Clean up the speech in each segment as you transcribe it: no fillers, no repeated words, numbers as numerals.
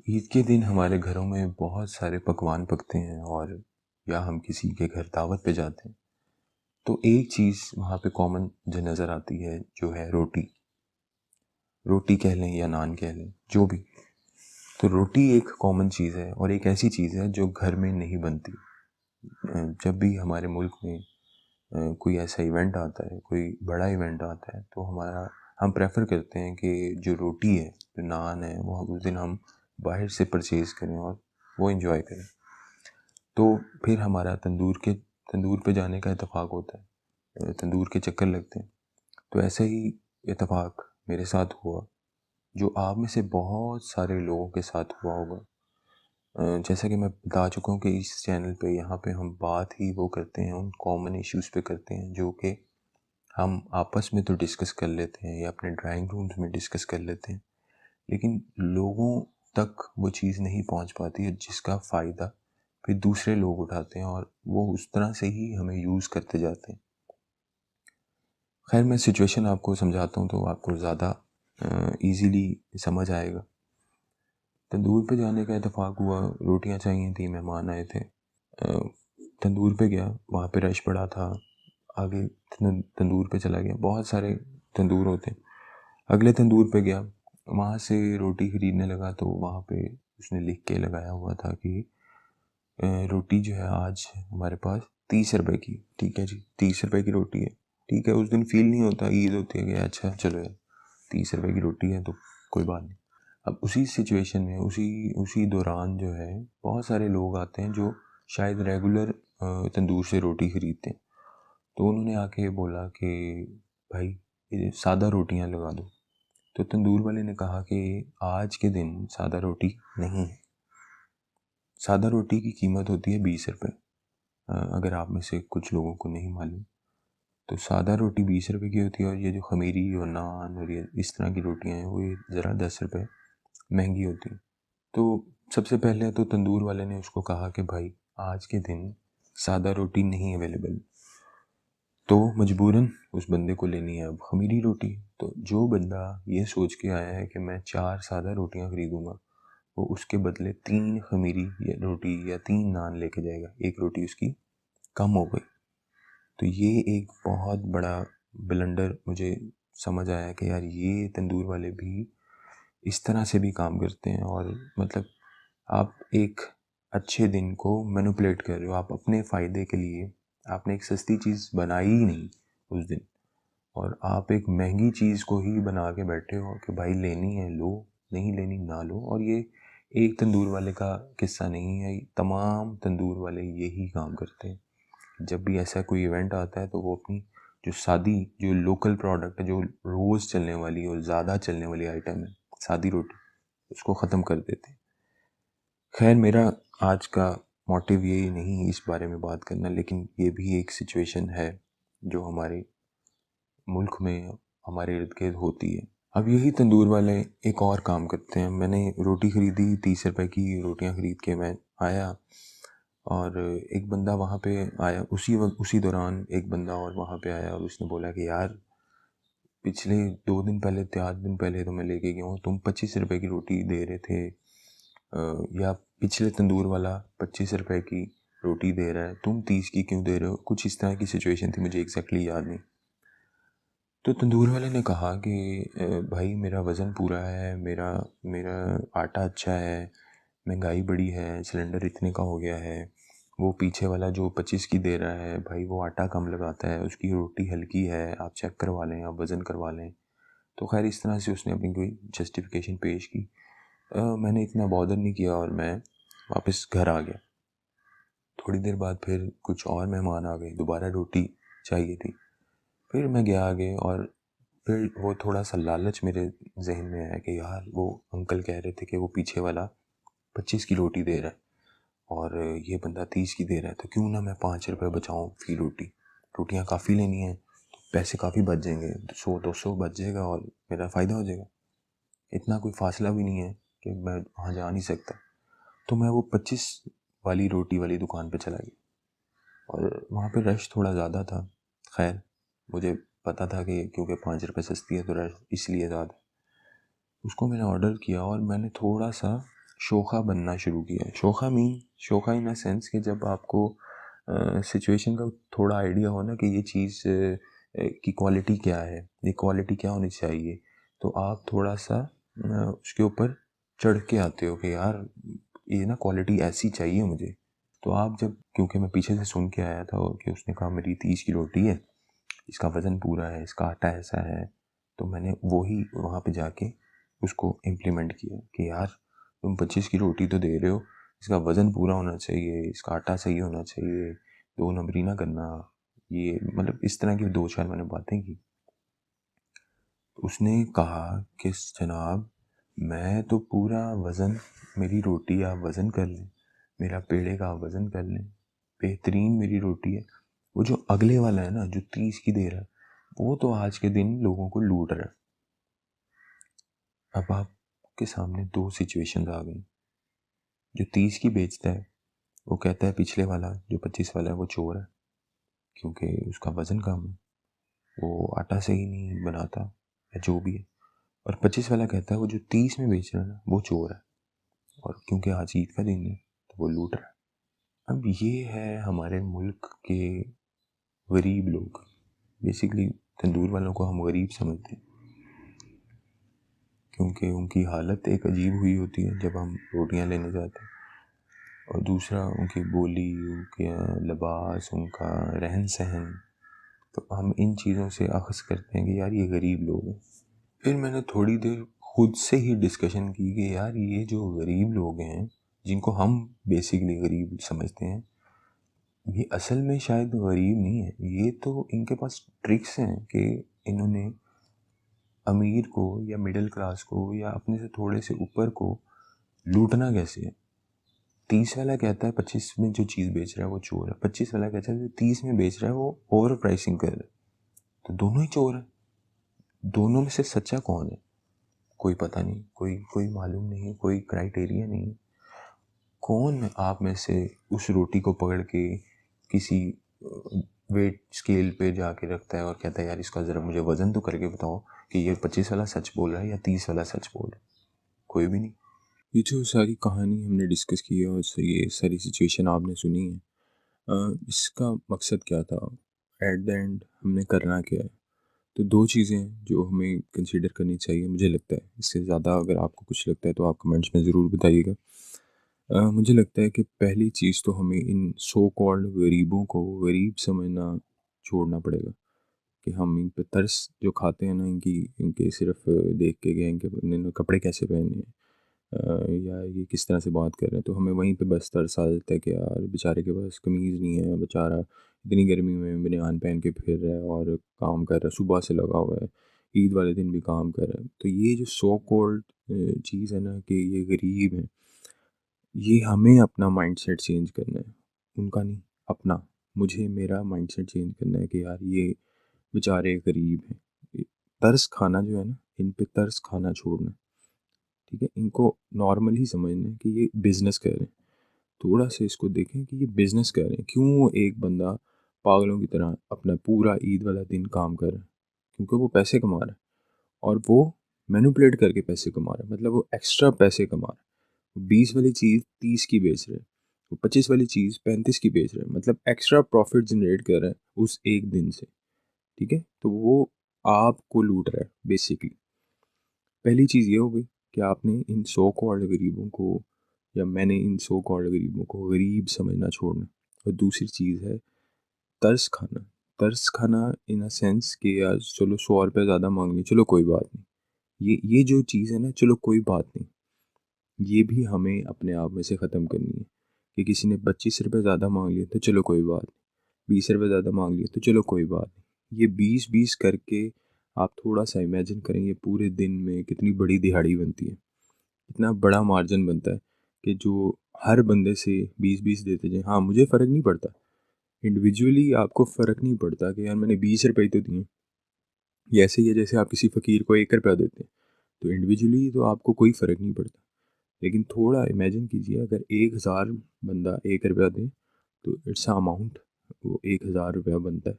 ईद के दिन हमारे घरों में बहुत सारे पकवान पकते हैं और या हम किसी के घर दावत पे जाते हैं तो एक चीज़ वहाँ पे कॉमन जो नज़र आती है जो है रोटी। रोटी कह लें या नान कह लें, जो भी। तो रोटी एक कॉमन चीज़ है और एक ऐसी चीज़ है जो घर में नहीं बनती। जब भी हमारे मुल्क में कोई ऐसा इवेंट आता है, कोई बड़ा इवेंट आता है, तो हम प्रेफर करते हैं कि जो रोटी है, जो नान है, वो उस दिन हम बाहर से परचेज़ करें और वो एंजॉय करें। तो फिर हमारा तंदूर पे जाने का इत्तेफाक होता है, तंदूर के चक्कर लगते हैं। तो ऐसे ही इत्तेफाक मेरे साथ हुआ, जो आप में से बहुत सारे लोगों के साथ हुआ होगा। जैसा कि मैं बता चुका हूँ कि इस चैनल पे यहाँ पे हम बात ही वो करते हैं, उन कॉमन इश्यूज़ पे करते हैं जो कि हम आपस में तो डिस्कस कर लेते हैं या अपने ड्राइंग रूम्स में डिस्कस कर लेते हैं, लेकिन लोगों तक वो चीज़ नहीं पहुँच पाती है जिसका फ़ायदा फिर दूसरे लोग उठाते हैं और वो उस तरह से ही हमें यूज़ करते जाते हैं। खैर, मैं सिचुएशन आपको समझाता हूँ तो आपको ज़्यादा ईज़िली समझ आएगा। तंदूर पे जाने का इत्तेफाक हुआ, रोटियाँ चाहिए थी, मेहमान आए थे। तंदूर पे गया, वहाँ पे रश पड़ा था। आगे तंदूर पे चला गया, बहुत सारे तंदूर होते हैं। अगले तंदूर पे गया, वहाँ से रोटी ख़रीदने लगा तो वहाँ पे उसने लिख के लगाया हुआ था कि रोटी जो है आज हमारे पास 30 रुपए की। ठीक है जी, 30 रुपए की रोटी है। ठीक है, उस दिन फील नहीं होता, ईद होती है कि अच्छा चलो यार 30 रुपए की रोटी है तो कोई बात नहीं। अब उसी सिचुएशन में उसी दौरान जो है बहुत सारे लोग आते हैं जो शायद रेगुलर तंदूर से रोटी ख़रीदते हैं। तो उन्होंने आके बोला कि भाई ये सादा रोटियां लगा दो। तो तंदूर वाले ने कहा कि आज के दिन सादा रोटी नहीं है। सादा रोटी की कीमत होती है 20 रुपये। अगर आप में से कुछ लोगों को नहीं मालूम, तो सादा रोटी 20 रुपये की होती है और ये जो खमीरी और नान और ये इस तरह की रोटियां हैं वो ये ज़रा 10 रुपये महंगी होती हैं। तो सबसे पहले तो तंदूर वाले ने उसको कहा कि भाई आज के दिन सादा रोटी नहीं अवेलेबल। तो मजबूरन उस बंदे को लेनी है अब खमीरी रोटी। तो जो बंदा ये सोच के आया है कि मैं 4 सादा रोटियां ख़रीदूँगा, वो उसके बदले 3 खमीरी या रोटी या 3 नान लेके जाएगा। एक रोटी उसकी कम हो गई। तो ये एक बहुत बड़ा ब्लंडर मुझे समझ आया कि यार ये तंदूर वाले भी इस तरह से भी काम करते हैं और मतलब आप एक अच्छे दिन को मैनिपुलेट कर रहे हो। आप अपने फ़ायदे के लिए आपने एक सस्ती चीज़ बनाई ही नहीं उस दिन और आप एक महंगी चीज़ को ही बना के बैठे हो कि भाई लेनी है लो, नहीं लेनी ना लो। और ये एक तंदूर वाले का किस्सा नहीं है, तमाम तंदूर वाले यही काम करते हैं। जब भी ऐसा कोई इवेंट आता है तो वो अपनी जो लोकल प्रोडक्ट है, जो रोज़ चलने वाली और ज़्यादा चलने वाली आइटम है, सादी रोटी, उसको ख़त्म कर देते हैं। खैर, मेरा आज का मोटिव यही नहीं इस बारे में बात करना, लेकिन ये भी एक सिचुएशन है जो हमारे मुल्क में हमारे इर्द गिर्द होती है। अब यही तंदूर वाले एक और काम करते हैं। मैंने रोटी ख़रीदी, 30 रुपए की रोटियां ख़रीद के मैं आया और एक बंदा वहाँ पे आया, उसी दौरान एक बंदा और वहाँ पे आया और उसने बोला कि यार पिछले 2 दिन पहले 4 दिन पहले तो मैं लेके गया हूँ, तुम 25 रुपए की रोटी दे रहे थे, या पिछले तंदूर वाला 25 रुपए की रोटी दे रहा है, तुम 30 की क्यों दे रहे हो? कुछ इस तरह की सिचुएशन थी, मुझे एग्जैक्टली याद नहीं। तो तंदूर वाले ने कहा कि भाई मेरा वज़न पूरा है, मेरा मेरा आटा अच्छा है, महंगाई बड़ी है, सिलेंडर इतने का हो गया है। वो पीछे वाला जो 25 की दे रहा है भाई वो आटा कम लगाता है, उसकी रोटी हल्की है, आप चेक करवा लें, आप वज़न करवा लें। तो खैर इस तरह से उसने अपनी कोई जस्टिफिकेशन पेश की। मैंने इतना बॉदर नहीं किया और मैं वापस घर आ गया। थोड़ी देर बाद फिर कुछ और मेहमान आ गए, दोबारा रोटी चाहिए थी। फिर मैं गया आगे और फिर वो थोड़ा-सा लालच मेरे ज़हन में आया कि यार वो अंकल कह रहे थे कि वो पीछे वाला 25 की रोटी दे रहा है और ये बंदा 30 की दे रहा है, तो क्यों ना मैं 5 रुपए बचाऊँ फ़ी रोटी। रोटियाँ काफ़ी लेनी हैं, तो पैसे काफ़ी बच जाएँगे, 100-200 बच जाएगा और मेरा फ़ायदा हो जाएगा। इतना कोई फ़ासला भी नहीं है कि मैं वहाँ जा नहीं सकता। तो मैं वो 25 वाली रोटी वाली दुकान पे चला गया और वहाँ पे रश थोड़ा ज़्यादा था। खैर, मुझे पता था कि क्योंकि 5 रुपए सस्ती है तो रश इसलिए ज़्यादा। उसको मैंने ऑर्डर किया और मैंने थोड़ा-सा शोखा बनना शुरू किया है। शोखा इन अ सेंस कि जब आपको सिचुएशन का थोड़ा आइडिया हो ना कि ये चीज़ की क्वालिटी क्या है, ये क्वालिटी क्या होनी चाहिए, तो आप थोड़ा-सा उसके ऊपर चढ़ के आते हो कि यार ये ना क्वालिटी ऐसी चाहिए मुझे। तो आप जब, क्योंकि मैं पीछे से सुन के आया था कि उसने कहा मेरी 30 की रोटी है, इसका वज़न पूरा है, इसका आटा ऐसा है, तो मैंने वही वहाँ पे जाके उसको इम्प्लीमेंट किया कि यार तुम 25 की रोटी तो दे रहे हो, इसका वज़न पूरा होना चाहिए, इसका आटा सही होना चाहिए, 2 नंबरी ना करना, ये मतलब इस तरह की 2-4 मैंने बातें की। उसने कहा कि जनाब मैं तो पूरा वज़न, मेरी रोटी आप वज़न कर लें, मेरा पेड़े का आप वज़न कर लें, बेहतरीन मेरी रोटी है। वो जो अगले वाला है ना जो 30 की दे रहा है, वो तो आज के दिन लोगों को लूट रहा है। अब आपके सामने 2 सिचुएशंस आ गई। जो 30 की बेचता है वो कहता है पिछले वाला जो 25 वाला है वो चोर है, क्योंकि उसका वज़न कम है, वो आटा सही नहीं बनाता या जो भी है। और 25 वाला कहता है वो जो 30 में बेच रहा है ना वो चोर है, और क्योंकि आज ईद का दिन है तो वो लूट रहा है। अब ये है हमारे मुल्क के गरीब लोग। बेसिकली तंदूर वालों को हम गरीब समझते हैं, क्योंकि उनकी हालत एक अजीब हुई होती है जब हम रोटियां लेने जाते हैं। और दूसरा उनकी बोली, उनका लिबास, उनका रहन सहन, तो हम इन चीज़ों से अख़ज़ करते हैं कि यार ये गरीब लोग हैं। फिर मैंने थोड़ी देर खुद से ही डिस्कशन की कि यार ये जो गरीब लोग हैं, जिनको हम बेसिकली गरीब समझते हैं, ये असल में शायद गरीब नहीं है, ये तो इनके पास ट्रिक्स हैं कि इन्होंने अमीर को या मिडिल क्लास को या अपने से थोड़े से ऊपर को लूटना कैसे है। 30 वाला कहता है 25 में जो चीज़ बेच रहा है वो चोर है, 25 वाला कहता है जो 30 में बेच रहा है वो ओवर प्राइसिंग कर रहा है, तो दोनों ही चोर हैं। दोनों में से सच्चा कौन है कोई पता नहीं, कोई कोई मालूम नहीं, कोई क्राइटेरिया नहीं। कौन आप में से उस रोटी को पकड़ के किसी वेट स्केल पे जाके रखता है और कहता है यार इसका ज़रा मुझे वज़न तो करके बताओ कि ये 25 वाला सच बोल रहा है या 30 वाला सच बोल रहा है। कोई भी नहीं। ये जो सारी कहानी हमने डिस्कस की है और ये सारी सिचुएशन आपने सुनी है, इसका मकसद क्या था, एट द एंड हमने करना क्या है। तो दो चीज़ें हैं जो हमें कंसीडर करनी चाहिए मुझे लगता है। इससे ज़्यादा अगर आपको कुछ लगता है तो आप कमेंट्स में ज़रूर बताइएगा। मुझे लगता है कि पहली चीज़ तो हमें इन सो कॉल्ड गरीबों को गरीब समझना छोड़ना पड़ेगा, कि हम इन पे तरस जो खाते हैं ना, इनकी इनके सिर्फ देख के गए इनके इन्होंने कपड़े कैसे पहने हैं, या ये किस तरह से बात कर रहे हैं, तो हमें वहीं पे बस तरस आ जाता है कि यार बेचारे के पास कमीज़ नहीं है, बेचारा इतनी गर्मी में बनियान पहन के फिर रहा है और काम कर रहा है, सुबह से लगा हुआ है, ईद वाले दिन भी काम कर रहा है। तो ये जो सो कॉल्ड चीज़ है ना कि ये गरीब हैं, ये हमें अपना माइंडसेट चेंज करना है, उनका नहीं, अपना। मुझे मेरा माइंडसेट चेंज करना है कि यार ये बेचारे गरीब हैं। ये तरस खाना जो है ना, इन पे तरस खाना छोड़ना है, ठीक है? इनको नॉर्मल ही समझना है कि ये बिज़नेस कर रहे हैं। थोड़ा सा इसको देखें कि ये बिज़नेस कर रहे हैं। क्यों एक बंदा पागलों की तरह अपना पूरा ईद वाला दिन काम कर रहा है? क्योंकि वो पैसे कमा रहा है, और वो मैनिपुलेट करके पैसे कमा रहा है, मतलब वो एक्स्ट्रा पैसे कमा रहा है। 20 वाली चीज़ 30 की बेच रहे हैं, वो 25 वाली चीज़ 35 की बेच रहे हैं, मतलब एक्स्ट्रा प्रॉफिट जनरेट कर रहा है उस एक दिन से, ठीक है? तो वो आपको लूट रहा है बेसिकली। पहली चीज़ ये हो गई कि आपने इन सो कॉल्ड गरीबों को, या मैंने इन सो कॉल्ड गरीबों को गरीब समझना छोड़ना। और दूसरी चीज़ है तरस खाना। तरस खाना इन अ सेंस कि यार चलो 100 रुपये ज़्यादा माँग लिए, चलो कोई बात नहीं। ये जो चीज़ है ना, चलो कोई बात नहीं, ये भी हमें अपने आप में से ख़त्म करनी है। कि किसी ने 25 रुपये ज़्यादा माँग लिए तो चलो कोई बात नहीं, 20 रुपये ज़्यादा माँग लिए तो चलो कोई बात नहीं। ये 20-20 करके आप थोड़ा-सा इमेजिन करेंगे पूरे दिन में कितनी बड़ी दिहाड़ी बनती है। इतना बड़ा मार्जिन बनता है कि जो हर बंदे से 20-20 देते जाएँ। हाँ, मुझे फ़र्क नहीं पड़ता, इंडिविजुअली आपको फ़र्क नहीं पड़ता कि यार मैंने 20 रुपए ही तो दिए। ये ऐसे ही है जैसे आप किसी फ़कीर को 1 रुपया देते हैं, तो इंडिविजुअली तो आपको कोई फ़र्क नहीं पड़ता। लेकिन थोड़ा इमेजिन कीजिए अगर 1000 बंदा 1 रुपया दे, तो इट्स अ अमाउंट, वो 1000 रुपया बनता है,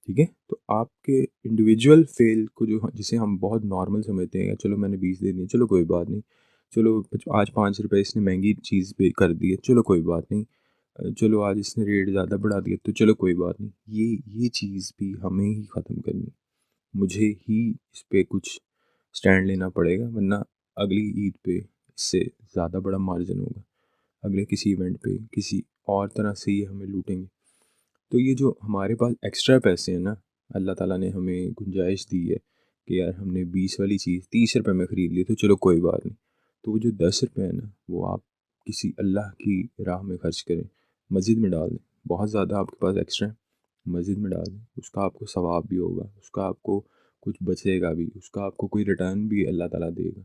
ठीक है? तो आपके इंडिविजुअल फ़ेल को जो जिसे हम बहुत नॉर्मल समझते हैं, चलो मैंने 20 दे दिए, चलो कोई बात नहीं। चलो आज 5 रुपए इसने महँगी चीज़ पे कर दी है, चलो कोई बात नहीं। चलो आज इसने रेट ज़्यादा बढ़ा दिया तो चलो कोई बात नहीं। ये चीज़ भी हमें ही ख़त्म करनी है। मुझे ही इस पे कुछ स्टैंड लेना पड़ेगा, वरना अगली ईद पे इससे ज़्यादा बड़ा मार्जिन होगा। अगले किसी इवेंट पे किसी और तरह से ये हमें लूटेंगे। तो ये जो हमारे पास एक्स्ट्रा पैसे हैं ना, अल्लाह ताला ने हमें गुंजाइश दी है कि यार हमने 20 वाली चीज़ 30 रुपए में ख़रीद ली तो चलो कोई बात नहीं। तो वो जो 10 रुपए है ना, वो आप किसी अल्लाह की राह में खर्च करें, मस्जिद में डाल दें। बहुत ज़्यादा आपके पास एक्स्ट्रा है, मस्जिद में डाल दें, उसका आपको सवाब भी होगा, उसका आपको कुछ बचेगा भी, उसका आपको कोई रिटर्न भी अल्लाह ताला देगा।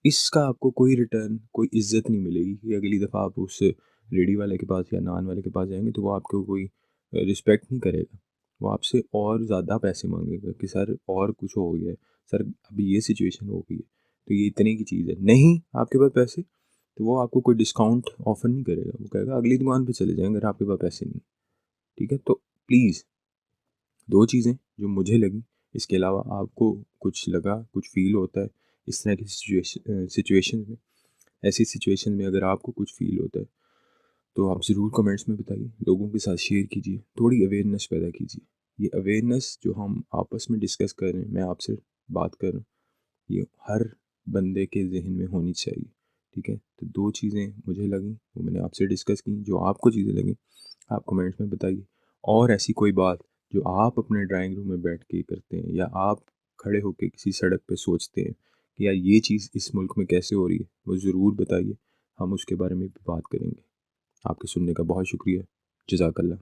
इसका आपको कोई रिटर्न, कोई इज़्ज़त नहीं मिलेगी कि अगली दफ़ा आप उस रेडी वाले के पास या नान वाले के पास जाएँगे तो वो आपको कोई रिस्पेक्ट नहीं करेगा। वो आपसे और ज़्यादा पैसे माँगेगा कि सर और कुछ हो गया है, सर अभी ये सिचुएशन हो गई है, तो ये इतने की चीज़ है। नहीं आपके पास पैसे, तो वो आपको कोई डिस्काउंट ऑफ़र नहीं करेगा। वो कहेगा अगली दुकान पे चले जाएँ अगर आपके पास पैसे नहीं है। ठीक है? तो प्लीज़ 2 चीज़ें जो मुझे लगी, इसके अलावा आपको कुछ लगा, कुछ फ़ील होता है इस तरह की सिचुएशन में, ऐसी सिचुएशन में अगर आपको कुछ फ़ील होता है, तो आप ज़रूर कमेंट्स में बताइए, लोगों के साथ शेयर कीजिए, थोड़ी अवेयरनेस पैदा कीजिए। ये अवेयरनेस जो हम आपस में डिस्कस कर रहे हैं, मैं आपसे बात कर रहा हूँ, ये हर बंदे के ज़हन में होनी चाहिए, ठीक है? तो 2 चीज़ें मुझे लगीं, वो मैंने आपसे डिस्कस की, जो आपको चीज़ें लगीं, आप कमेंट्स में बताइए। और ऐसी कोई बात जो आप अपने ड्राइंग रूम में बैठ के करते हैं या आप खड़े होके किसी सड़क पे सोचते हैं कि यार ये चीज़ इस मुल्क में कैसे हो रही है, वो ज़रूर बताइए, हम उसके बारे में भी बात करेंगे। आपके सुनने का बहुत शुक्रिया। जज़ाकल्लाह।